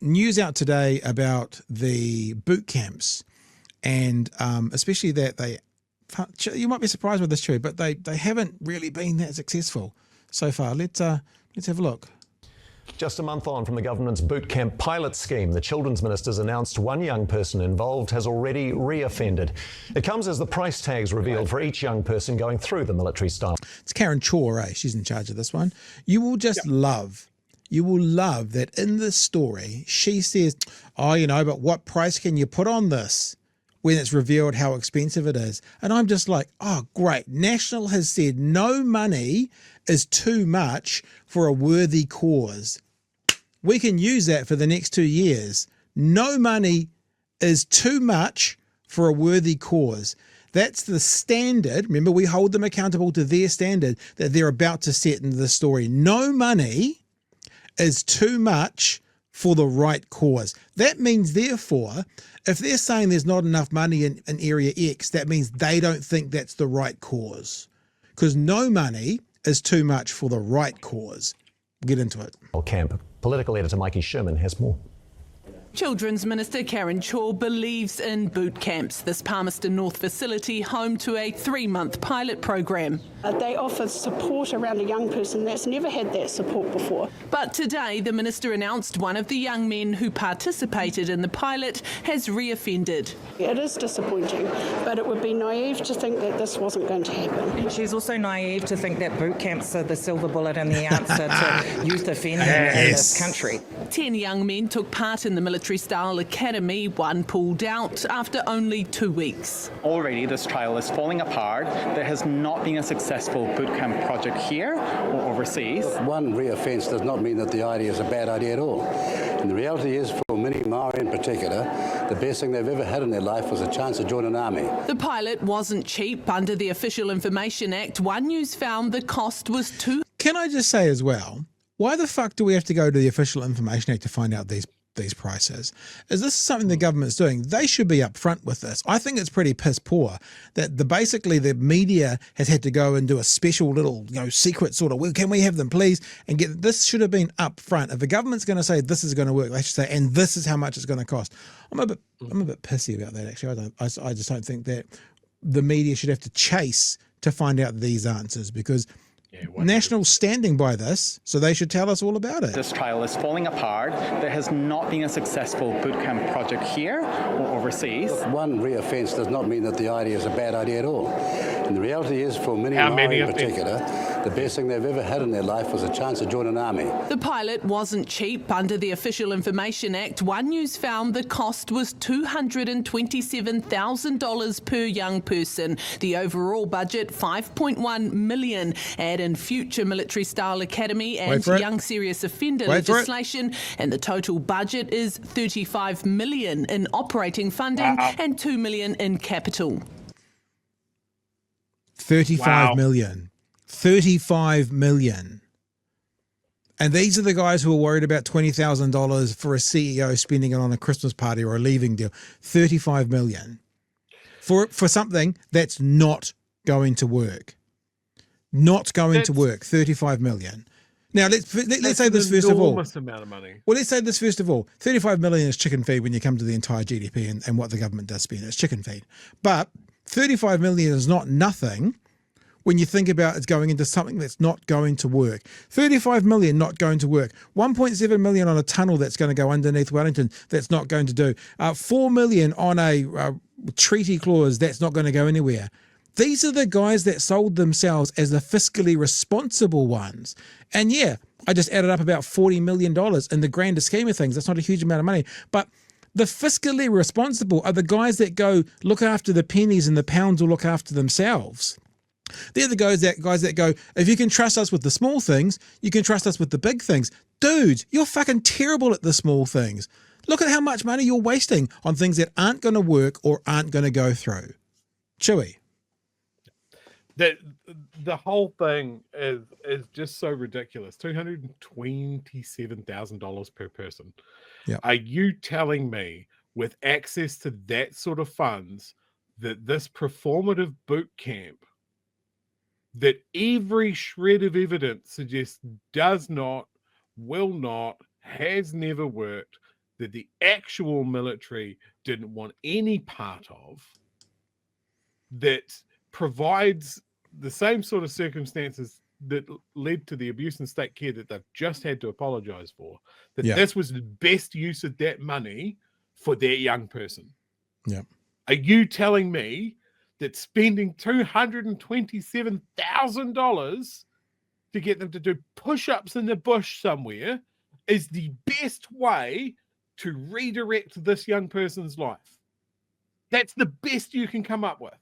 news out today about the boot camps, and especially that you might be surprised with this, Chewy, but they haven't really been that successful so far. Let's have a look. Just a month on from the government's boot camp pilot scheme, the Children's Minister's announced one young person involved has already reoffended. It comes as the price tags revealed for each young person going through the military style. It's Karen Chaw, she's in charge of this one. You will just love that in this story, she says, but what price can you put on this when it's revealed how expensive it is? And I'm just like, oh, great. National has said no money is too much for a worthy cause. We can use that for the next 2 years. No money is too much for a worthy cause. That's the standard. Remember, we hold them accountable to their standard that they're about to set into the story. No money is too much for the right cause. That means, therefore, if they're saying there's not enough money in Area X, that means they don't think that's the right cause. Because no money is too much for the right cause. We'll get into it. Camp. Political editor Mikey Sherman has more. Children's Minister Karen Chaw believes in boot camps, this Palmerston North facility home to a 3-month pilot program. They offer support around a young person that's never had that support before. But today the Minister announced one of the young men who participated in the pilot has reoffended. It is disappointing, but it would be naive to think that this wasn't going to happen. She's also naive to think that boot camps are the silver bullet and the answer to youth offending in this country. 10 young men took part in the military-style academy. One pulled out after only 2 weeks. Already this trial is falling apart. There has not been a successful boot camp project here or overseas. One reoffence does not mean that the idea is a bad idea at all. And the reality is, for many Maori in particular, the best thing they've ever had in their life was a chance to join an army. The pilot wasn't cheap. Under the Official Information Act, One News found the cost was Can I just say as well, why the fuck do we have to go to the Official Information Act to find out these prices? Is this something the government's doing? They should be upfront with this. I think it's pretty piss poor that basically the media has had to go and do a special little, secret sort of, well, can we have them please? And this should have been upfront. If the government's going to say this is going to work, they should say, and this is how much it's going to cost. I'm a bit pissy about that, actually. I just don't think that the media should have to chase to find out these answers, because National's standing by this, so they should tell us all about it. This trial is falling apart. There has not been a successful boot camp project here or overseas. One reoffence does not mean that the idea is a bad idea at all. And the reality is, for many Maori in particular, the best thing they've ever had in their life was a chance to join an army. The pilot wasn't cheap. Under the Official Information Act, One News found the cost was $227,000 per young person. The overall budget, $5.1 million. Add in future military-style academy and young serious offender legislation, and the total budget is $35 million in operating funding and $2 million in capital. 35 million. 35 million. And these are the guys who are worried about $20,000 for a CEO spending it on a Christmas party or a leaving deal. 35 million. For something that's not going to work. Not going to work. 35 million. Now, let's say this first of all. Enormous amount of money. Well, let's say this first of all. 35 million is chicken feed when you come to the entire GDP and what the government does spend. It's chicken feed. But 35 million is not nothing when you think about it's going into something that's not going to work. 35 million not going to work. 1.7 million on a tunnel that's going to go underneath Wellington that's not going to do. 4 million on a treaty clause that's not going to go anywhere. These are the guys that sold themselves as the fiscally responsible ones. And yeah, I just added up about $40 million in the grander scheme of things. That's not a huge amount of money. But the fiscally responsible are the guys that go look after the pennies and the pounds will look after themselves. They're the guys that go, if you can trust us with the small things, you can trust us with the big things. Dude, you're fucking terrible at the small things. Look at how much money you're wasting on things that aren't going to work or aren't going to go through. Chewy. The whole thing is just so ridiculous. $227,000 per person. Yeah. Are you telling me, with access to that sort of funds, that this performative boot camp, that every shred of evidence suggests does not, will not, has never worked, that the actual military didn't want any part of, that provides the same sort of circumstances that led to the abuse and state care that they've just had to apologize for, that this was the best use of that money for that young person. Yeah. Are you telling me that spending $227,000 to get them to do push-ups in the bush somewhere is the best way to redirect this young person's life? That's the best you can come up with.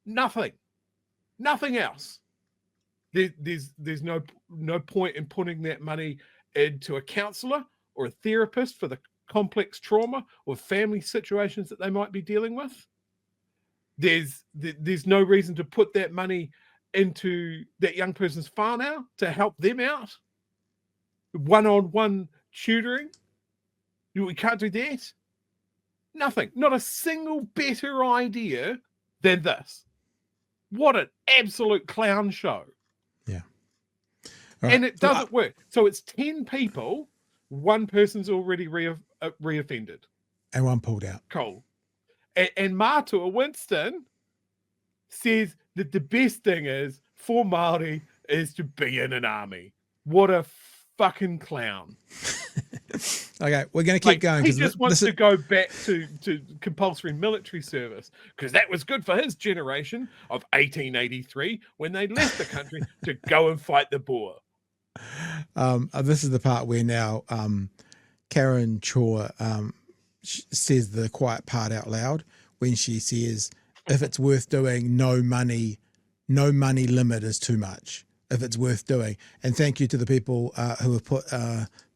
Nothing else. There's no point in putting that money into a counselor or a therapist for the complex trauma or family situations that they might be dealing with. There's no reason to put that money into that young person's whānau to help them out. One-on-one tutoring. We can't do that. Nothing. Not a single better idea than this. What an absolute clown show. Yeah. And it doesn't work. So it's 10 people. One person's already reoffended. And one pulled out. Cool. And Matua Winston says that the best thing is for Māori is to be in an army. What a fucking clown. Okay, we're going to keep going. He just wants to go back to compulsory military service because that was good for his generation of 1883 when they left the country to go and fight the Boer. This is the part where now Karen Chaw says the quiet part out loud when she says, if it's worth doing, no money limit is too much. If it's worth doing. And thank you to the people who have put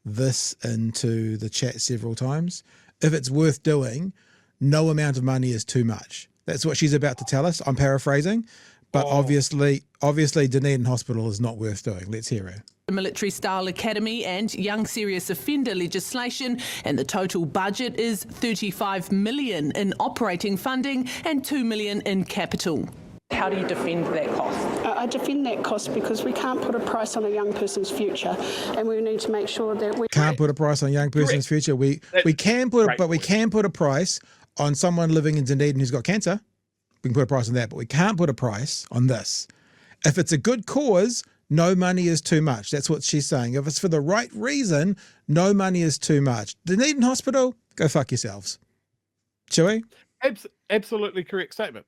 this into the chat several times. If it's worth doing, no amount of money is too much. That's what she's about to tell us. I'm paraphrasing, but obviously Dunedin Hospital is not worth doing. Let's hear her. The Military Style Academy and young serious offender legislation, and the total budget is $35 million in operating funding and $2 million in capital. How do you defend that cost? I defend that cost because we can't put a price on a young person's future, and we need to make sure that we can't put a price on a young person's future. We can put a price on someone living in Dunedin who's got cancer. We can put a price on that, but we can't put a price on this. If it's a good cause, no money is too much. That's what she's saying. If it's for the right reason, no money is too much. Dunedin Hospital, go fuck yourselves. Shall we? Absolutely correct statement.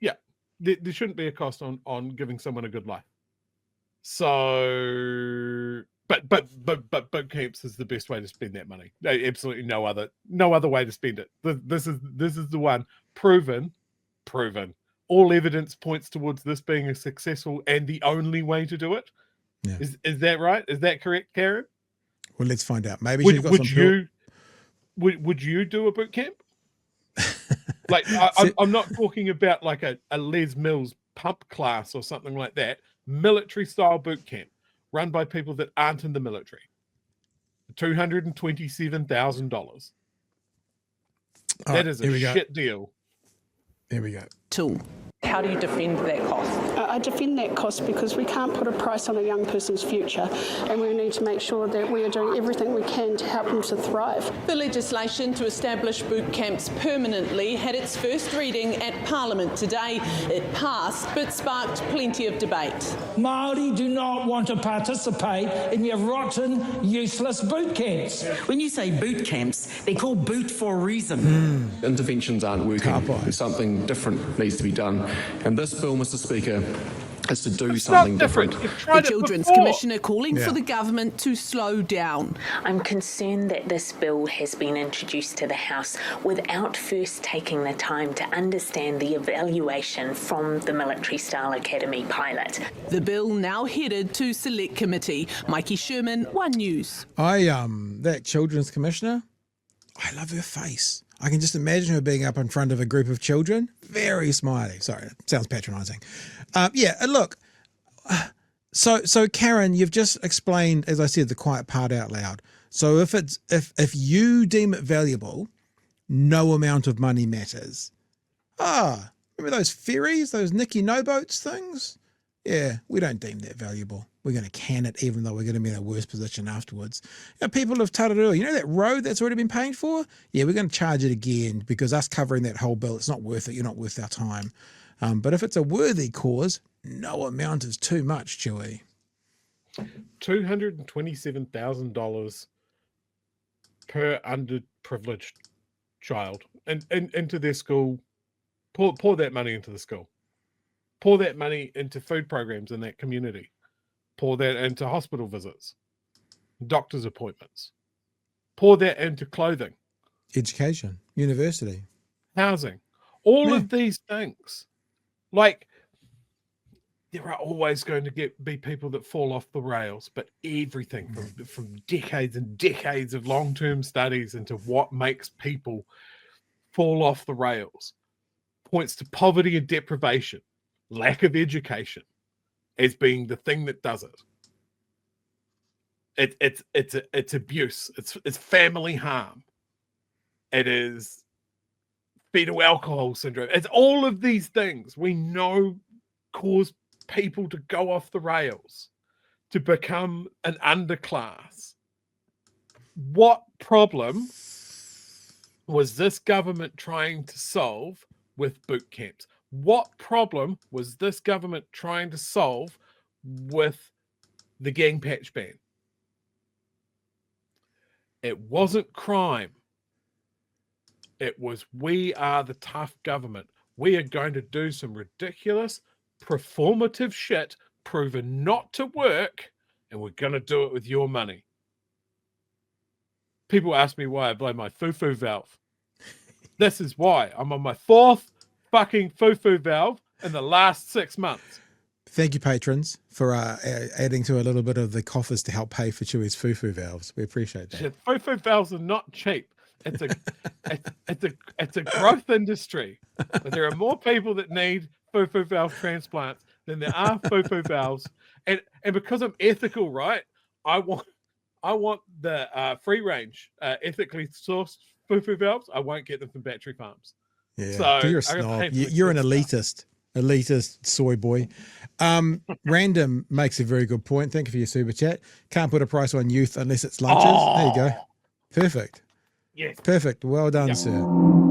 Yeah. There shouldn't be a cost on giving someone a good life. So, but boot camps is the best way to spend that money. Absolutely no other way to spend it. This is the one proven. All evidence points towards this being a successful and the only way to do it. Yeah. Is that right? Is that correct, Karen? Well, let's find out. Maybe she's got some. Would you do a boot camp? Like, I'm not talking about like a Les Mills pump class or something like that. Military style boot camp run by people that aren't in the military. $227,000. That is a shit deal. Here we go. Tool. How do you defend that cost? I defend that cost because we can't put a price on a young person's future, and we need to make sure that we are doing everything we can to help them to thrive. The legislation to establish boot camps permanently had its first reading at Parliament today. It passed, but sparked plenty of debate. Māori do not want to participate in your rotten, useless boot camps. When you say boot camps, they're called boot for a reason. Interventions aren't working. Something different needs to be done. And this bill, Mr. Speaker, is to do something different. The Children's Commissioner calling for the government to slow down. I'm concerned that this bill has been introduced to the House without first taking the time to understand the evaluation from the Military Style Academy pilot. The bill now headed to Select Committee. Mikey Sherman, One News. That Children's Commissioner, I love her face. I can just imagine her being up in front of a group of children, very smiley. Sorry, it sounds patronising. Look, so Karen, you've just explained, as I said, the quiet part out loud. So if you deem it valuable, no amount of money matters. Remember those ferries, those Nicky No Boats things? Yeah, we don't deem that valuable. We're going to can it, even though we're going to be in a worse position afterwards. People have touted earlier, you know that road that's already been paid for? Yeah, we're going to charge it again because us covering that whole bill, it's not worth it. You're not worth our time. But if it's a worthy cause, no amount is too much, Chewy. $227,000 per underprivileged child and into their school. Pour that money into the school. Pour that money into food programs in that community. Pour that into hospital visits, doctor's appointments. Pour that into clothing, education, university, housing, all of these things. Like, there are always going to be people that fall off the rails, but everything from decades and decades of long-term studies into what makes people fall off the rails points to poverty and deprivation, lack of education as being the thing that does it. It's abuse. It's family harm. It is fetal alcohol syndrome. It's all of these things we know cause people to go off the rails, to become an underclass. What problem was this government trying to solve with boot camps? What problem was this government trying to solve with the gang patch ban? It wasn't crime. It was, we are the tough government. We are going to do some ridiculous, performative shit proven not to work, and we're going to do it with your money. People ask me why I blow my foo-foo valve. This is why. I'm on my 4th fucking foo-foo valve in the last 6 months. Thank you, patrons, for adding to a little bit of the coffers to help pay for Chewy's foo-foo valves. We appreciate that. Foo-foo valves are not cheap. It's a growth industry. There are more people that need foo-foo valve transplants than there are foo-foo valves. And because I'm ethical, right? I want the free range, ethically sourced foo-foo valves. I won't get them from battery farms. Yeah, so you're a snob. You're an elitist. Elitist soy boy. Random makes a very good point. Thank you for your super chat. Can't put a price on youth unless it's lunches. There you go. Perfect. Yes. Perfect. Well done, sir.